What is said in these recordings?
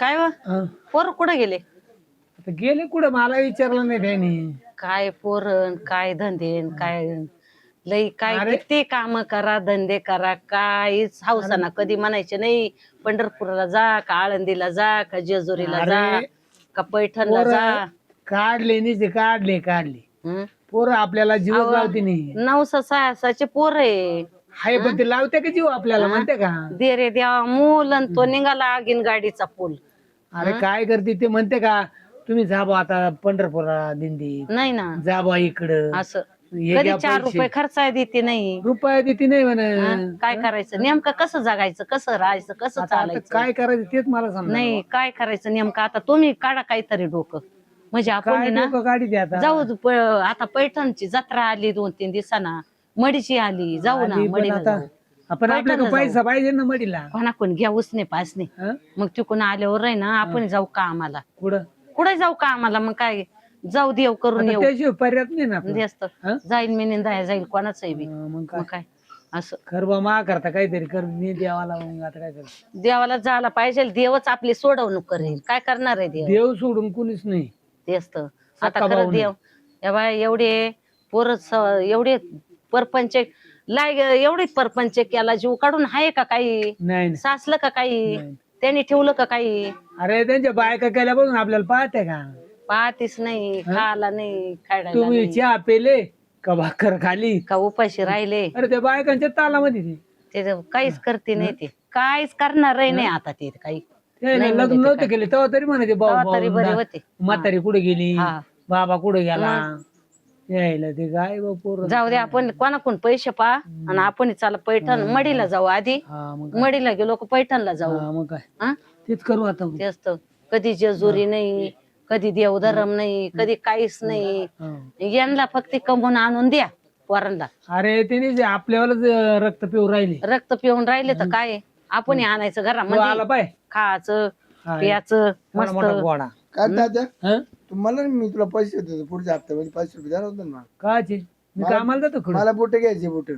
काय व हं. पोर कुठे गेले? आता गेले कुठं मला विचारलं नाही त्यांनी. काय पोरण काय धंदे काय लई काय अरे. किती काम करा धंदे करा काहीच हौसाना कधी म्हणायचे नाही. पंढरपूरला जा का आळंदीला जा का जेजुरीला जा अरे. का पैठणला जा. काढले नाही काढले हं? पोरं आपल्याला जीवच अहो, लावते नाही. 900-600चे पोर आहे. हाय पण ते लावते का जीव आपल्याला म्हणते का? दे रे देवा मूल आणि तो निघाला आगीन गाडीचा पूल. अरे काय करते ते म्हणते का तुम्ही जा बा आता पंढरपूरला दिंडी नाही ना जा बा इकडं असं हे कधी घ्या 4 पैसे. रुपये खर्चाय देते नाही. रुपये देते नाही म्हणे. काय करायचं नेमकं कसं जगायचं कसं राहायचं कसं आता चालायचं काय करायचं तेच मला समजा. नाही काय करायचं नेमकं आता तुम्ही काढा काहीतरी डोकं म्हणजे आपण काय आहे ना डोकं काढी ते आता जाऊ आता पैठणची जत्रा आली 2-3 दिवसांना मडीची आली जाऊ ना आधी पण मडीला आता जाऊ आपण आपल्याकडे पैठणला पैसा पाहिजे ना मडीला. कोणाकडून घ्या उसने पासने हं? मग तिकडून आल्यावर आहे ना आपण जाऊ का आम्हाला कुठं कुठे जाऊ का आम्हाला मग काय जाऊ देव करून आता येऊ त्याशिवाय पर्याय नाही ना आपलं. जास्त हं? जाईल मी निंदा जाईल कोणाचंही बी मग मग काय काय असं कर बा मा करता काहीतरी कर मी देवाला मग आता काय कर. देवाला जायला पाहिजे देवच आपली सोडवणूक करेल काय करणार आहे देव देव सोडून कुणीच नाही. तेच तर आता सक्का भाऊ खरं देव या बाय एवढे एवढे परपंच एवढे परपंच केला जीव काढून आहे का काही नाही नाही. साचलं का काही नाही. त्यांनी ठेवलं का काही अरे त्यांच्या बायका केल्या बघून आपल्याला पाहते का पाहतीच नाही खायला नाही खायला तुम्ही नाही चहा पेले का भाकर खाली का उपाशी राहिले अरे त्या बायकांच्या तालामध्ये ते ते काहीच करते नाही ते काहीच करणार नाही आता ते काही त्याने लग्न नव्हतं केले तेव्हा तरी म्हणायचे तेव्हा भाऊ तरी बरे होते म्हातारी कुठे गेली हा. बाबा कुठे गेला यायला ते काय बा पोरं. जाऊ दे आपण कोणाकडून पैसे पा आणि आपण चाल पैठण मडीला जाऊ आधी हा मग मडीला गेलो का पैठणला जाऊ हा मग काय हा तेच करू आता ते असतं कधी जेजुरी नाही कधी देवधर्म नाही कधी काहीच नाही हा. यांना फक्त कमवून आणून द्या पोरांना अरे त्याने आपल्यावरच रक्त पिऊ राहिले रक्त पिऊन राहिले तर काय आपण आणायचं तो आला घरामध्ये पाय खायचं हा. प्यायचं मोठा मस्त मोठा गोडा काय दादा हं? तुम्हाला मी तुला पैसे देतो पुढच्या हप्त्यामध्ये 500 रुपये द्या होतं ना काची मी कामाला जातो खरं मला बुट घ्यायचे बुट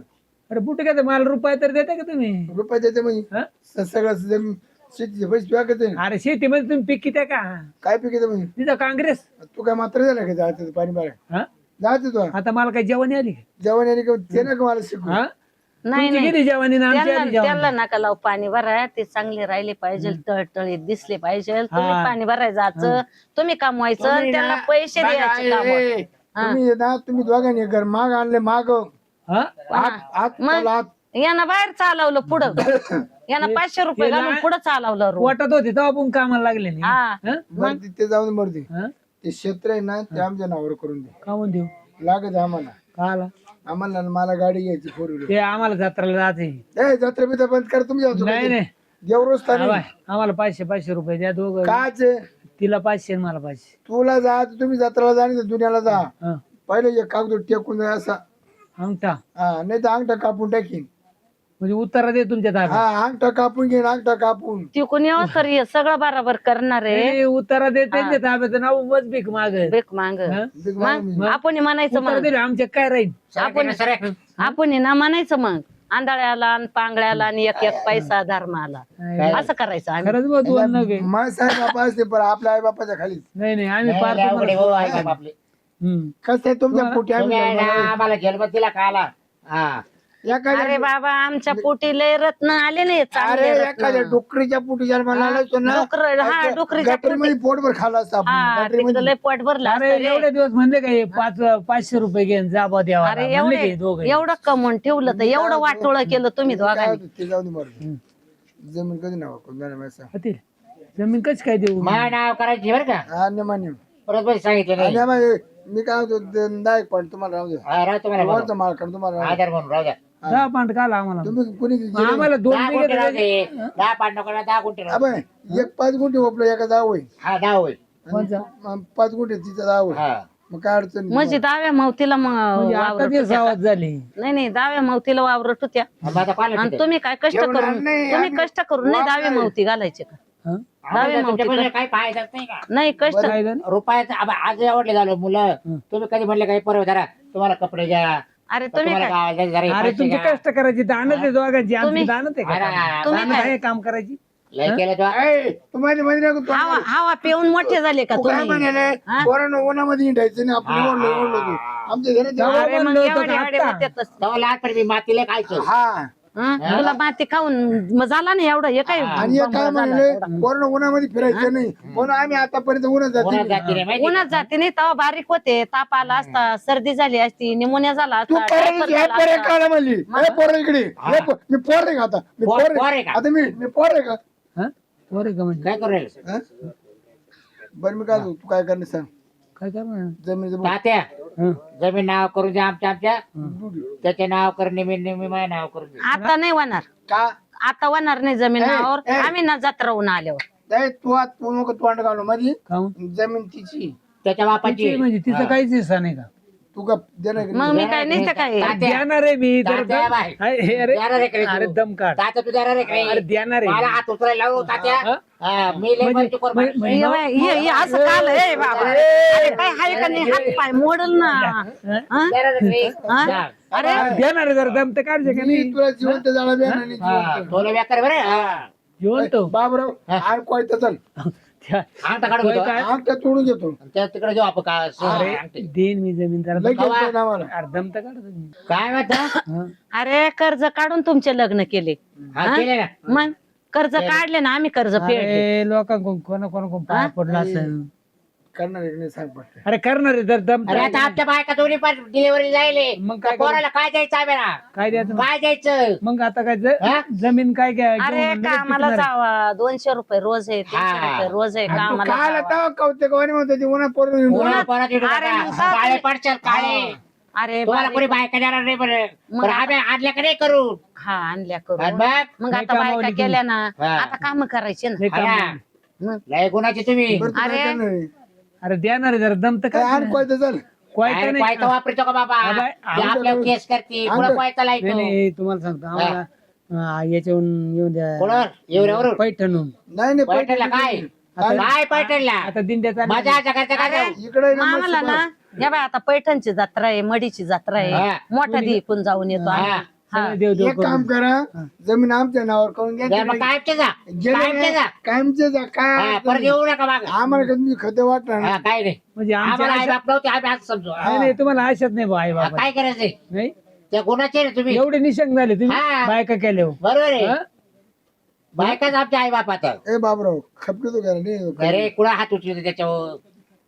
अरे बुट काय मला रुपये तर देता का तुम्ही रुपये देते म्हणजे हं? सगळं शेतीचे पैसे तुला करते अरे शेतीमध्ये तुम्ही पीक किती का काय पिकते म्हणजे तिथं काँग्रेस तू काय मात्र झाला का जायचं पाणी बारा हा जायचं तू आता मला काय जेवणी आली जेवण आणि ते ना का मला शिकू हा नाही तुमची नाही किती जेवणी ना आमची त्याला आली जेवणी त्याला नका लावू पाणी भराय ते चांगले राहिले पाहिजे तळतळीत दिसले पाहिजे तुम्ही पाणी भराय जायचं तुम्ही कमवायचं आणि त्याला पैसे द्यायचे काम तुम्ही ना तुम्ही दोघांनी घर माग आणले माग हा आत मग त्याला आत यानं बाहेर चालवलं पुढं यानं 500 रुपये घालून पुढं चालवलं रोड. वाटत होते तेव्हा पण कामाला लागले नाही हा हं? बरं ते जाऊन मरते हं? ते क्षेत्र आहे ना ते आमच्या नावावर करून दे का म्हणून देऊ लागत आम्हाला का आला आम्हाला ना मला गाडी घ्यायची 4 व्हीलर ते आम्हाला जत्राला जाते ए जत्रा बित्रा बंद कर तुम्ही नाही नाही देवरोस्थानी आवाय, आम्हाला 500 रुपये द्या दोघं काच तिला 500 आणि मला 500 तुला जा तुम्ही जत्राला जा आणि दुनियाला जा हं. पहिले एक कागद टेकून जा असा अंगठा हा नाही तर अंगठा कापून टाकीन म्हणजे उत्तर दे तुमच्या ताब्यात हा अंगठा कापून घेईन अंगठा कापून तिकून येऊ तर हे सगळं बरोबर करणार आहे उत्तर दे त्यांच्या ताब्यात नाव बस भीक माग बेक मांग बिग मामा मी. मग आपण म्हणायचं उत्तर मग दिले आमच्या काय राहील आपण ना म्हणायचं मग आंधळ्याला आणि पांगळ्याला आणि एक एक पैसा धर्माला असं करायचं आम्ही खरंच बघ दोन नगे माझ साहेब बापा असते पण आपल्या आई बापाच्या खाली नाही नाही आम्ही पार तुम्हाला- हम्म. कसं आहे तुमच्या पोटी आम्ही आम्हाला जन्मतीला खाला हा एखाद्या अरे बाबा आमच्या पोटी लय रत्न आले नाही अरे चांगले एखाद्या रत्न. डुकरीच्या पोटी जन्माला आलो ना डुकर हा डुकरीच्या गटरीमध्ये पोटभर खाला असता आपण हा तिथं गटरीमध्ये लय पोट भरलं अरे असतं रे. एवढे दिवस म्हणले काय 500 रुपये घेऊन जा बा देवा अरे म्हणले एवढे काय दोघं एवढं कमवून ठेवलं तर एवढं वाटोळं केलं तुम्ही काय दोघांनी होतं ते जाऊ दे मरू जमीन कधी नाव करून जाणार माहिती आहे? होतील. जमीन कशी काय देऊ मा नाव करायची बरं का हा नेमान्य बरोबर सांगितलं नाही आणि आम्हाला- मी काय होतो दायक पण तुम्हाला राहू द्या हा, राव तुम्हाला वरचा मालकान तुम्हाला राहू द्या. आधार म्हणून राहू द्या दहा पांड काला आम्हाला तुम्ही कुणी आम्हाला 2 दहा बिघे गुंठे राहू द्यायचे. दे 10 पाच नको 10 गुंठे राहू दे. आपण एक 5 गुंठे ओपलं एका जाव होय हा 10 होईल कोणचा? 5 गुंठे तिचा जाव होय हा मग काय अडचण नाही. म्हणजे दहाव्या मावतीला म्हणजे आता वावरत ते होत्या सावध झाली का? नाही दहाव्या मावतीला वावरत होत्या मग आता पाहिलं आणि तिथे. तुम्ही काय कष्ट जेवणार करून नाही, तुम्ही आम्ही कष्ट करून नाही दहावी वागणार. मावती घालायचे का हं? आम्हाला दहावी तुमच्याकडे काही पाहायचं नाही का नाही कष्ट काय झालं? रुपयाचं आज आवडले झालं मुलं तुम्ही कधी म्हणले काही परवा धरा तुम्हाला कपडे घ्या अरे तुम्ही तुम्हाला काय काय जरा अरे पैसे तुमची घ्या. कष्ट करायची दानत आहे दोघांची आमची तुम्ही- दानत आहे अरे, का तुम्ही दानत काय- आहे काम करायची लय केलं तो. ऐ, तू माझी मध्ये नको हवा हवा पिऊन मोठे झाले का तू काय तुम्ही म्हणाले पोरांना उन्हामध्ये हिंडायचं नाही आपण ओढलो तू आमच्या घरात अरे मग म्हणलं होतं एवढे का एवढे आता? होतेच. तेव्हा लहानपणी मी मातीला खायचो. हा तुला माती खाऊन मग झाला ना एवढं हे काय आणि एक काय बंबळ म्हणाले झाला. पोरांना उन्हामध्ये फिरायचं नाही म्हणून आम्ही आतापर्यंत उन्हात कोणाला जाते जाती रे माहिती? उन्हात जाते नाही तेव्हा बारीक होते ताप आला असता सर्दी झाली असती निमोनिया झाला तू असता पोरं typhoid झाला पोरं असता. काढा म्हणली हे पोरं इकडे मी पोर आहे का आता मी पोर पोर आहे आहे का? आता मी पोर आहे का हा? पोरं आहे का म्हणजे काय करू राहिलं? हा? बरं मी काय तू काय करणार सांग काय करणार जमिनीचं तात्या हं. जमीन नाव करून द्या आमच्या त्याचे नाव कर नेहमी माझे नाव करून दे. आता नाही होणार का आता होणार नाही जमिनावर ए, ए. आम्ही ना जत्राहून आल्यावर नाही तू नको तोंड घालू मध्ये काहून? जमीन तिची त्याच्या बापाची तिची म्हणजे तिचा काहीच हिस्सा नाही का तू का देणार मग मी काय नाही काय तात्या. देणार आहे मी जर तात्या बाय. अरे देणार आहे का रे अरे तू? दम काढ तात्या तू देणार आहे का अरे रे? देणार मला आहे हात उचलायला लावू तात्या. हा? हा, मी लय म्हणतो कोण म्हणजे- माणूस. ये बाय, ये असं काल आहे बाबा अरे काय हाय का नाही हात पाय मोडल ना हा? देणार आहे का रे? हा? जा. अरे देणार आहे जर दम तर काढते का नाही तुला जिवंत जाणार बी आणि हा, जिवंत. थोडं व्याकार बरं. हा. जिवंत बाबराव आण कोयता चल त्या- अंगठा काढून घेतो. काय? आण त्या तोडून घेतो त्या तिकडे जाऊ आपण का अरे देईन मी जमीन जरा लगेच कवा? येतो ना आम्हाला अरे दम तर काढतो मी. काय म्हणता? हं. अरे कर्ज काढून तुमचे लग्न केले हा केले ना. मग कर्ज काढले ना आम्ही कर्ज फेडले अरे लोकांकडून कोणा पाय पडला असेल करणार आहे की नाही सांग पटकन. अरे करणार आहे जर दम अरे आता आमच्या बायका दोन्ही पण डिलिव्हरी जायले मग काय पोराला काय द्यायचं आहे बेटा? काय द्यायचं काय द्यायचं? मग आता काय हा? जमीन काय काय अरे घेऊन लगेच कामाला पिकणार आहे. जावा 200 रुपये रोज आहे 300 हा. रुपये रोज आहे तू कामाला काय जावा. आता कवते कवानी म्हणतो ती उन्हा पोरं पोरं पोरं तिकडे अरे नका. मग काय? काळे पडशाल काळे. अरे तुम्हाला कोणी बारीक. बायका देणार नाही बरं मग पण आम्ही आणल्या का नाही करू हा आणल्या आणि करून मग मग नाही आता बायका कामावली केल्या ना हा. आता काम करायचे ना लय काम हा. आहे. मग लय गुणाचे तुम्ही बरं तू काय अरे. करणार आहे? अरे देणार आहे जरा दम तर काय काय आण कोयता चल कोयता अरे नाही कोयता वापरतो का बाबा हा बाय, ते आपल्यावर केस करते पुढं कोयता नाही लायतो नाही तुम्हाला सांगतो आम्हाला याच्याहून येऊन द्या कोणावर एवढ्यावरून पैठणून नाही नाही पैठणला काय काय पैठणला आता दिंड्याचा मजा जगायचं काय जाऊ? इकडे मग आम्हाला ना या बाय आता पैठणची जत्रा आहे मडीची जत्रा आहे हा. मोठा दिकून जाऊन येतो आम्ही. हा. हा. देव देव एक काम करा जमीन आमच्या नावावर करून घ्या जर मग कायमचे जा कायमचे जा कायमचे जा हा, काय परत येऊ नका मागं. आम्हाला कधी खते वाटणार हा, नाही. काय नाही म्हणजे आमच्या आम्हाला आई आशा- बाप नव्हते आम्ही आज समजू हा, नाही नाही तुम्हाला आशाच नाही भाऊ आई बाबा काय करायचंय नाही त्या गुणाचे ना तुम्ही एवढे निशंक झाले तुम्ही हा. बायका केल्या बरोबर आहे हा? बायकाच आमच्या आई बाप आता ए बाबराव खपके तो करा नाही अरे कुणा हात उचलतो त्याच्यावर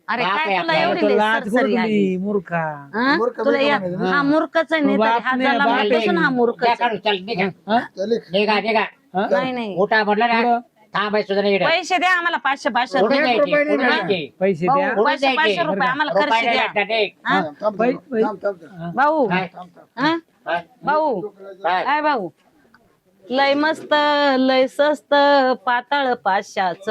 अरे बाप काय आहे तुला आपला. एवढी तो लय लाज सरसरी आहे कुठली मूर्खा हा? मूर्ख तुला या- बिलकुल हा मूर्खच आहे नाही बाप तरी हा नाही, बाप जन्मल्यापासून हा मूर्खच त्या आहे. काढू चल निघा हा? चल निघा निघा हा? नाही नाही मोठा म्हटलं ना पुढं. थांबाय सुद्धा नाही इकडं. पैसे द्या आम्हाला 500 पुढं एक जायचे, रुपये नाही पुढं द्या. जायचे. पैसे भाऊ, द्या पुढं 500 जायचे. रुपये आम्हाला खर्च रुपये द्या नाही द्या. हा? थांब पै- थांब पै- थांब थांब थांब. भाऊ काय? हा? काय? भाऊ काय? काय भाऊ लय मस्त लय स्वस्त पाताळ 500च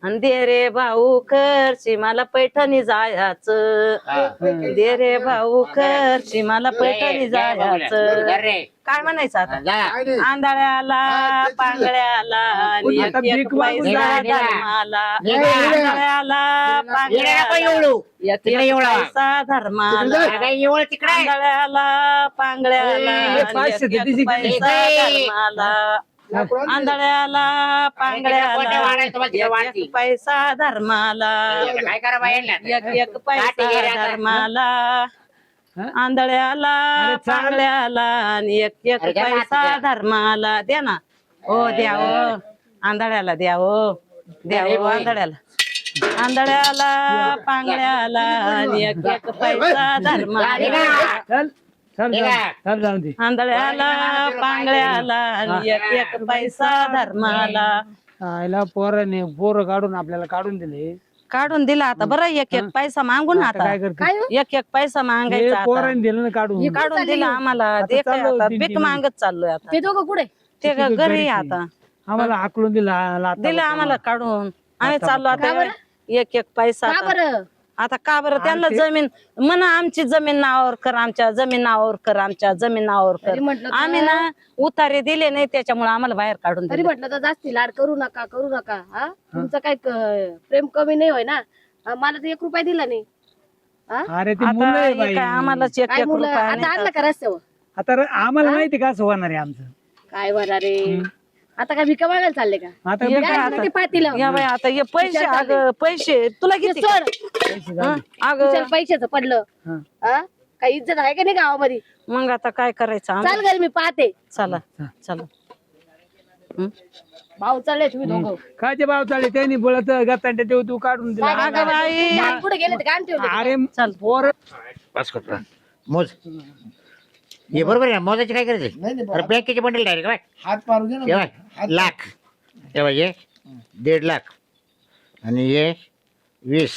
आणि दे रे भाऊ खर्ची मला पैठणी जायचं हा. दे रे भाऊ खर्ची मला पैठणी जय बाबूला. जायचं धर रे. काय म्हणायचं आता जा. काय नाही. आंधळ्याला पांगळ्याला आणि आता एक भीक मागून पैसा जा, निघा. धर्माला निघा. आंधळ्याला इकडे नको पांगळ्याला एवढू. एक तिकडे एवढा. पैसा धर्माला अगं, एवढं तिकडे आहे. आंधळ्याला पांगळ्याला ए, आणि 500 एक देते पैसा किती? धर्माला लाकूड आणलं. आंधळ्याला कोणत्या पांगळ्याला वाड्यात तुम्हाला तिथे एक वाढती? पैसा धर्माला काय करा बाहेर एक पैसा काठी गेली आता. धर्माला हा? आंधळ्याला अरे चाल. पांगळ्याला आणि एक अरे घ्या ना पैसा हातात द्या. धर्माला द्या ना हो द्या हो आंधळ्याला द्या हो द्या अरे हो बाई. आंधळ्याला पांगळ्याला आणि एक पैसा धर्माला चल चल निघा. चल जाऊन दे आंधळ्याला पांगळ्याला आणि एक पैसा धर्माला आईला पोरं काढून आपल्याला काढून दिले काढून दिला आता बरं एक पैसा मागून आता आता काय करते एक पैसा मागायचा आता. पोरांनी दिलं ना काढून काढून दिला आम्हाला ते काय चाललो आता दिंडी भीक मागत चाललोय आता ते दोघं कुठे ते तिथे घरी घरीच आता आम्हाला हाकलून दिला दिलं आम्हाला काढून आम्ही चाललो आता एक पैसा का आता. बरं आता का बरं त्यांना जमीन म्हणा आमची जमीन नावावर कर आमच्या जमीन नावावर कर आमच्या जमीन नावावर कर तरी म्हटलं तर- आम्ही ना उतारे दिले नाही त्याच्यामुळे आम्हाला बाहेर काढून तरी दिले म्हटलं तर जास्ती लाड करू नका हा तुमचं काय प्रेम कमी नाही होय ना मला तर 1 रुपया दिला नाही हा? अरे ते मुलं आता आहे हे बाई काय आम्हालाच एक काय मुलं रुपया आता नाही आणलं का रस्त्यावर आता आम्हाला माहिती का असं होणार आहे आमचं काय बरं रे आता काय भिका मागायला चालले का आता ये काय काय म्हणते आता? पातील या बाई आता ये पैसे अगं पैसे तुला किती सोड पैसे जाऊ दे. अगं पैशाचं पडलं हा. हा काही इज्जत आहे का नाही गावामध्ये मग आता काय करायचं आम्ही? चाल घरी मी पाहते चला चला हं? भाऊ चालले तुम्ही दोघं कायचे भाव चालले त्यांनी बोलत गत्तांटे देऊ तू काढून दिला अगं बाई जात कुठे गेले ते काय ठेवले अरे चल पोर बस कर मोज हे बरोबर आहे ना मोजायची काय करायचं नाही नाही अरे बँकेचे बंडल डायरेक्ट काय हात मारू दे ना तेव्हा लाख तेव्हा ये 1.5 लाख आणि ये 20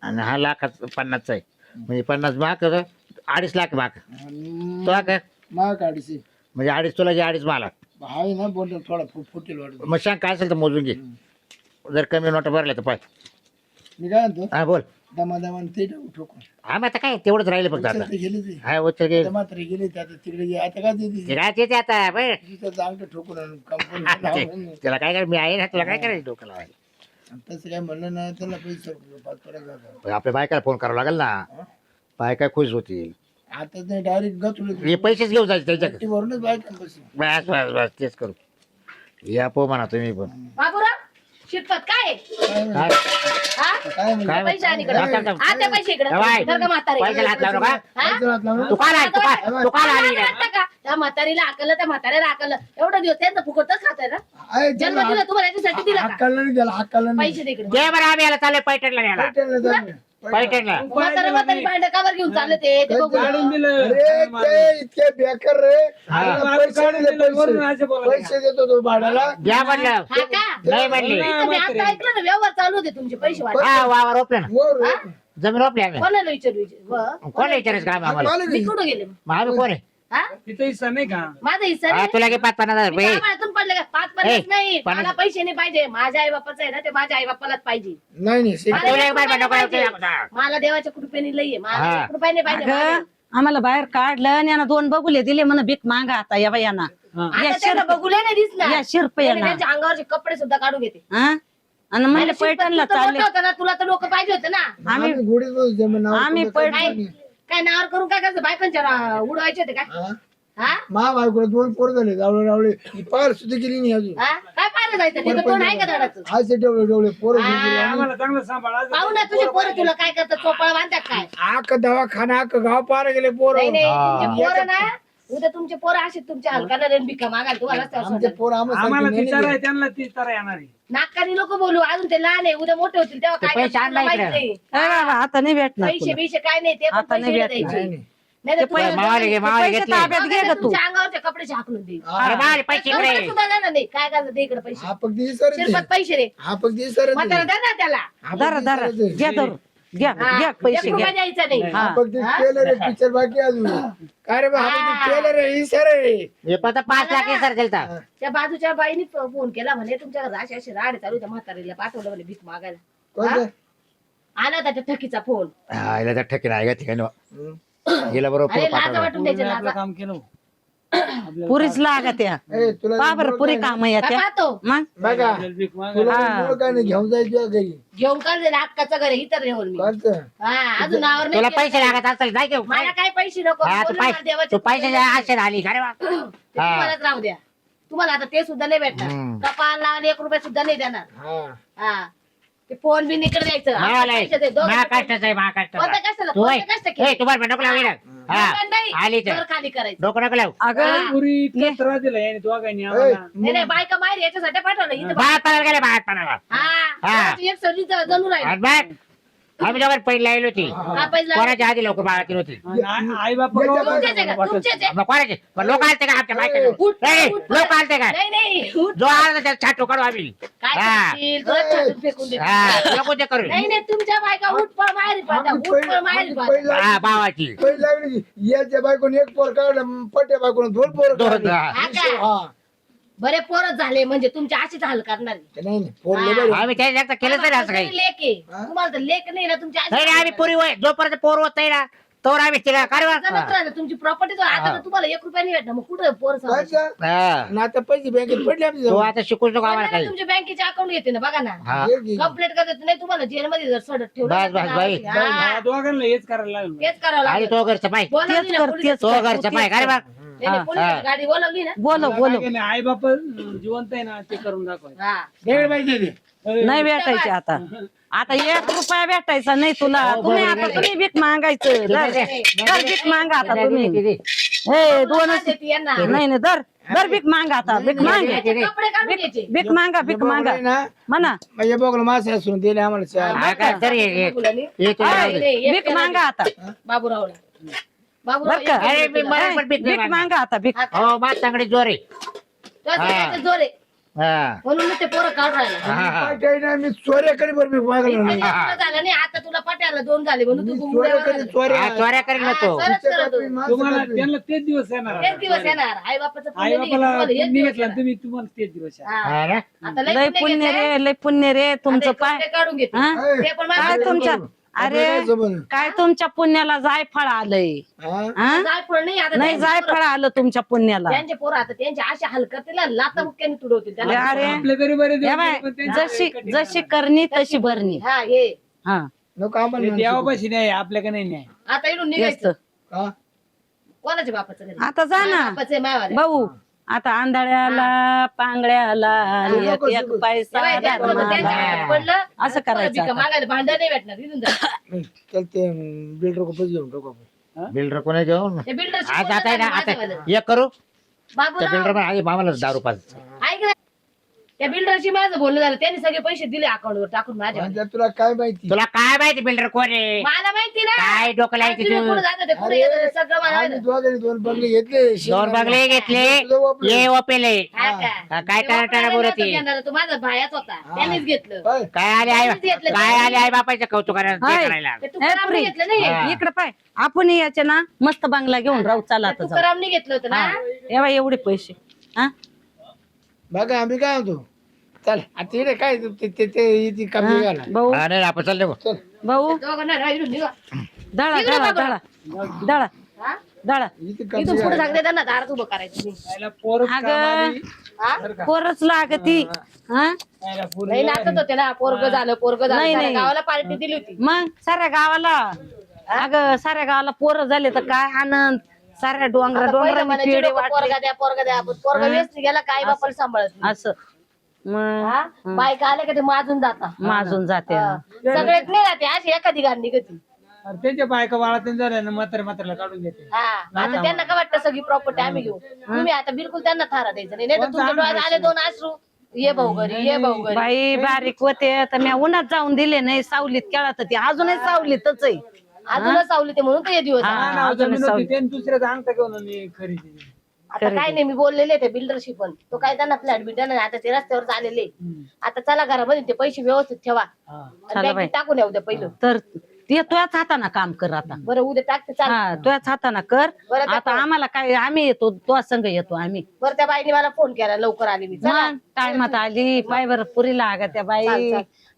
आणि हा लाख 50चा आहे म्हणजे 50 माग 2.5 लाख माग तुला काय मा काढीशी म्हणजे 2.5 तुला जे 2.5 मला आहे ना बोल थोडा फुटेल वाटत मग सांग काय असेल तर मोजून घे जर कमी नोट भरल्या तर पाय मी काय म्हणतो हा बोल दमादमान ते ठोकून हा मग आता काय तेवढंच राहिलं फक्त आता ते गेले ते हा उचल घे मात्र गेले ते आता तिकडे गे आता काय ते देते काय ते आता बरं. तिथं अंगठ ठोकून आणून कंपनी त्याला काय करायचं मी आहे ना तुला काय करायचं डोकं लावायला तसं काय म्हणलं ना त्याला पैसे 5 जागा पण आपल्या बायकाला फोन करावा लागेल ना बायका खुश होतील आता ते डायरेक्ट गचुले हे पैसेच घेऊन जायचे त्याच्याकडे वरूनच बायका पैसे बस बस बस तेच करू या पो म्हणा तुम्ही पण बाबूराव शिरपत काय काय हा काय म्हणलं काय पैसे आणि इकडे थांब, थांब, थांब. आता पैसे इकडे बाय. धर का म्हातारे पैशाला हात लावू नका. हा? पैसे हात लावून तू काय आली? तू काय आली काय? आता का त्या म्हातारीला आकलं त्या म्हाताऱ्याला आकलं एवढा दिवस त्यांचं फुकटच खाताय ना आहे, जन्म त्याला दिला तुम्हाला याच्यासाठी दिला का हक्काला नाही त्याला हक्काला नाही पैसे दे इकडे दे बरं आम्ही याला चाललोय पैठणला न्यायला पैठणला जाऊ. पैठणला म्हातारी भांड कावर घेऊन चालले ते बघू काढून दिलं अरे ते इतके बेकार रे हा. पैसे नाही दे, वरून असं बोलायचं. पैसे देतो तो भाड्याला द्या म्हणलं हा का नाही म्हणली इथं मी आता ऐकलं ना व्यवहार चालू होते तुमचे पैसे वाटत हा वावर रोपले ना वर रे. जमीन रोपली आम्ही कोणाला विचारू कोण विचारायचं काम आम्हाला आलं मी की? कुठं गेले मग? मग आम्ही कोण आहे हा तिथे हिस्सा नाही का माझा हिस्सा हा, नाही. तुला घे 5-50 रुपये मी कामातून पडले का 5-50 ए, नाही 50. मला पैसे नाही पाहिजे माझ्या आई बापाचं आहे ना ते माझ्या आई बापालाच पाहिजे नाही नाही शे- मला तुला एक एक बार रुपया नको नाही लावते पाहिजे. अगोदर. मला देवाच्या कृपेने लई आहे मला हा. 1 रुपया नाही पाहिजे अगं मला. आम्हाला बाहेर काढलं आणि यांना 2 बघुले दिले म्हण भीक मागा आता या बायांना आता त्यांना बघूला नाही दिसणार या शिरपे त्याने यांना त्यांच्या अंगावरचे कपडे सुद्धा काढून घेते हा आणि म्हणजे पैठणला चालले तुला तर लोक पाहिजे होते ना आम्ही घोडीत बसू जमीन नावावर आम्ही कोणतं पैठ- काही काय नावावर करून काय करायचं बायकांच्या उडवायचे होते काय हा? हा मा बायकोला 2 पोर झाले जावळे रावळे ही पार सुद्धा गेली नाही अजून हा? काय पाहिलं जायचं तिथं कोण आहे का धडाचं असे डवळे डवळे पोर आम्हाला चांगलं सांभाळा पाहू ना तुझे पोरं तुला काय करतात चोपळा बांधतात काय आक दवाखाना आक गाव पार गेले पोर नाही नाही तुमचे पोरं ना उद्या तुमचे पोरं असे तुमच्या हलकाला भिका मागाल तुम्हाला रस्त्यावर आमचे सोडणार. पोर आम्हाला आम्हाला ती तारा आहे त्यांना ती तारा येणार आहे नाकानी नको बोलू अजून ते लहान आहे उद्या मोठे होतील तेव्हा ते काय पैसे करतील आणला तुला इकडे. माहित नाही. अरे बाबा, आता नाही भेटणार पैसे तुला. बिशे काय नाही ते पण आता नाही पैसे भेटणार. द्यायचे नाही तर पैसे- तुम्हाला मावाले घे, मावाले पैसे घेतले. ताब्यात घे ग तू तुमच्या अंगावरचे कपडे झाकलून दे अरे बाळ पैसे कपडे इकडे सुद्धा देणार नाही काय करायचं दे इकडे पैसे हा फक्त इसरत शिरपत पैसे रे हा फक्त इसरत म्हातारा द्या ना त्याला धरा धरा घ्या धरू घ्या हा, घ्या 1 पैसे रुपया घ्या द्यायचा नाही हा. फक्त केलं रे पिक्चर बाकी अजून काय रे बा केलं रे इसर रे हे पता 5 लाख सर दिलता त्या बाजूच्या बाईनी फोन केला म्हणे तुमच्या घरात असे असे राड चालू त्या म्हातारीला पाठवलं म्हणे भीक मागायला कोणतं आला त्याच्या ठकीचा फोन हा याला तर ठेके नाही का ठिकाणी गेला बरोबर अरे पुढं लाजा पाठवलं. वाटून द्यायचे आपलं लाजा काम केलं पुरीच लागा त्या ए तुला बाबर पुरी काम काय येत्या पाहतो मग बघा भीक माग तुला हा. मूळ काय नाही घेऊन जायचं घरी घेऊन काढ अक्काचं घर इतर रेवल मी कोणतं हा अजून नावर तुला नाही पैसे केलं. लागत असतील जाय घेऊ मला काय पैसे नको हा, तू बोललो मला पैसे देवाचे तू पैसे आशे आली का रे बा? ते तुम्हालाच राहू द्या तुम्हाला आता ते सुद्धा नाही भेटणार हम्म. कपाळला आणि 1 रुपया सुद्धा नाही देणार हा हा ते फोन बी निकडे द्यायचं मावाला आहे. पैसे दे, दोघं महाकष्टाचं आहे, महाकष्टाचं. कोणत्या कष्टाला तू आहे. कोणत्या कष्ट केले? ए, तुम्हाला नको लावू इकडं. हा नाही, आली तर घर खाली करायचं डोकं नको लावू अगं पुरी इतकं त्रास दिला याने दोघांनी आम्हाला नाही नाही बायका माहेर याच्यासाठी पाठवलं इथं बाहेर पडायला गेले बाहेर पडायला हा एक सर्दी जणू राहील आणि बघ आम्ही दोघं पहिली लावली होती हा पैसे कोणाच्या आधी लोक बाळातील होती आई बापा तुमचेच आहे का तुमचेच आहे मग कोणाचे लोक आलते का आमच्या बायकडे उठ, उठ, लोक आलते का नाही नाही उठ. जो आला त्याला छाटू काढू आम्ही काय हा. करशील? तुला छाटून फेकून देतील. हा लोक ते करू नाही नाही तुमच्या बायका उठ पळ माहेरी पाहता उठ पळ माहेरी पाहता हा भावाची पहिली लागली की याच्या बायकोने 1 पोर काढलं पट्या बायकोने 2 पोर दोन काढले हा. हा का? हा बरे पोरच झाले म्हणजे तुमच्या अशीच हाल करणार नाही नाही पोर लय बरे. आम्ही त्याच्या जागता केलं तरी असं काही लेक आहे तुम्हाला तर लेक नाही ना तुमच्या नाही नाही, आम्ही पुरी वय जोपर्यंत पोर होत नाही ना तोवर आम्ही तिला काय तुमची प्रॉपर्टी आता तर तुम्हाला 1 रुपया नाही भेटणार मग कुठं पोर कायचं? आणि आता पैसे बँकेत पडले आमच्या तो जवळ. आता शिकूच नको आम्हाला काही तुमच्या बँकेचे अकाउंट येते ना बघा ना हा हे घे. कंप्लेंट करतात नाही तुम्हाला जेलमध्ये जर सडत ठेवलं बस, बस, बाई. हा, दोघांना हेच करायला लागलं तेच करावं आणि लागेल तो घरचं पाय बोला तेच नाही ना, कर पोलीस- तेच तो कर, घरचं तू पाय तेच काय रे कर. बा नाही, नाही, पोलिसांनी गाडी बोलावली ना बोलव आई बाप जिवंत आहे ना ते करून दाखवायचं. हा दे पाहिजे ते. नाही भेटायचे आता आता 1 रुपया भेटायचा नाही तुला तुम्ही आता तुम्ही भीक मागायचं दर भीक मागा आता तुम्ही हे दोनच देते यांना नाही नाही दर भीक मागा आता भीक माग याचे कपडे काढून घ्यायचे भीक मागा ना म्हणा म्हणजे बघलं मासे असून दिले आम्हाला चहा. हा काय तर मुलांनी. भीक मागा आता बाबूरावला बर बाबूराव का अरे मी मला पण भीक नाही भीक मागणार. मागा आता भीक हो माझ चांगली जोर आहे. जोर आहे हा म्हणून मी ते पोरं काढून राहिला काय काही नाही मी चोऱ्या करी बरं मी बघलं नाही. तुला झालं नाही आता तुला पट्याला 2 झाले म्हणून तू मी गुंगुड्या चोऱ्या करी चोऱ्या. हा, चोऱ्या करेल ना तो सरच करत होतो. तुम्हाला त्यांना तेच दिवस येणार एक दिवस येणार आई बापाचं आई पुण्य नाही बापाला घेतलं, एक पुण्य दिवस घेतला येणार. तुम्ही तुम्हाला तेच दिवस आहे. हा. हा ना आता लय लय पुण्य रे लय पुण्य रे तुमचं पाय कपडे काढून घेते हा? ते पण काय माझं तुमच्या अरे काय तुमच्या पुण्याला जायफळ आलंय हा? जायफळ नाही आता नाही त्यांचे जायफळ पोरं- आलं तुमच्या पुण्याला त्यांचे पोरं आता त्यांच्या अशा हलकतीला लाता मुक्क्याने तुडवतील त्याला. अरे आपले तरी बरे हे दिवस बाय, गेले, पण त्यांचे जशी कठीण जशी करणी तशी भरणी हा हे हा नको आम्हाला ते म्हणतो. देवापाशी नाही आपल्याकडे नाही न्याय. आता इकडून तेच निघायचं तर. हा? कोणाच्या बापाचं घरी आता जा ना बापाचे मायवाले भाऊ आता आंधळ्याला पांगड्याला आणि एक एक पैसा धर्माला. पडलं असं करायचं भिका आता. मागायला भांडण नाही भेटणार इथून जा. नाही, चल ते बिल्डर को पैसे घेऊन टाकू आपण. बिल्डर कोणी घेऊन ते बिल्डर आज आता आहे ना आता एक करू त्या बाबूराव बिल्डर पण आधी मामाला दारू पाच ऐक ना त्या बिल्डरशी माझं बोलणं झालं त्यांनी सगळे पैसे दिले अकाउंटवर टाकून माझ्या म्हणजे तुला काय माहिती तुला काय माहिती बिल्डर कोण आहे मला माहिती ना काय डोकं लायचं तुम्ही तू कुठं जाता ते कुठे येतं ते सगळं मला आम्ही माहिती. दोघांनी 2 बंगले घेतले 2 बंगले घेतले तुझं वापरलं. ये ओपेले हा का? हा, काय ते टाळा वापरायला बोलत नव्हतं आहे? घेणार, तो माझा भायाच होता त्यांनीच घेतलं होय. काय आले आई काय आले आई बापाचं कौतुक करायला ते हाय. करायला ते तुकारामने घेतलं नाही हा. इकडे पाय आपण याचे ना मस्त बंगला घेऊन राहू चला आता जाऊ तुकारामने घेतलं होतं ना एवढा एवढे पैसे हा बघा आम्ही काय म्हणतो चल आता इकडे काय ती कमी घाला भाऊ हा, नाही आपण चालले भाऊ. भाऊ दोघांना राहिलं निघा. दळा दळा दळा दळा हा? दळा इथे कमी इथून पुढे सांगते त्यांना दारात उभं करायचं नाही. त्याला पोरच अगं. कामारी. हा? पोरच लागती हा त्याला पोरं नाही नाचत होते ना पोरग झालं पोरग झालं नाही, साऱ्या नाही. गावाला पार्टी दिली होती मग साऱ्या गावाला अगं साऱ्या गावाला पोरं झाले तर काय आनंद साऱ्या डोंगरा आता पहिलं डोंगरांनी म्हणायचे पेढे लोकं, वाटले पोरगा द्या पोरगा व्यस्त गेला काय बापाला सांभाळत नाही. असं मग हा? बायका आल्या का ते माजून जाता माजून जाते सगळेच नाही राहते अशी एखादी गाडी निघती अरे त्यांच्या बायका बाळा झाल्या ना म्हाताऱ्याला काढून देते. हा आता त्यांना काय वाटतं सगळी प्रॉपर्टी आम्ही घेऊ तुम्ही आता बिलकुल त्यांना थारा द्यायचं नाही तर तुमच्या डोळ्यात आले 2 अश्रू ये भाऊ घरी ये भाऊ घरी बाई बारीक होते तर मी उन्हात जाऊन दिले नाही सावलीत केळात ती अजूनही सावलीतच आहे अजूनच सावली ते म्हणून तर हे दिवस हा. आले. नाव अजून जमीन सावली. होती त्यांनी दुसऱ्याचा अंगठा घेऊन आणि खरेदी केली. आता काय नाही मी बोललेले ते बिल्डरशी पण तो काय त्यांना फ्लॅट बिल्डर नाही आता ते रस्त्यावर आलेले आता चला घरामध्ये ते पैसे व्यवस्थित ठेवा हा. आणि चला बाई. बँकेत टाकून येऊ द्या पहिलं तर ते तुझ्याच हाताना काम कर आता बरं उद्या टाकते चाल हा तुझ्याच हाताना कर बरं त्या आता आम्हाला काय आम्ही येतो तो संघ येतो आम्ही बरं त्या बाईने मला फोन केला लवकर आली मी चला मग टायमात आली पाय बरं पुरीला अगं त्या बाई चाल, चाल.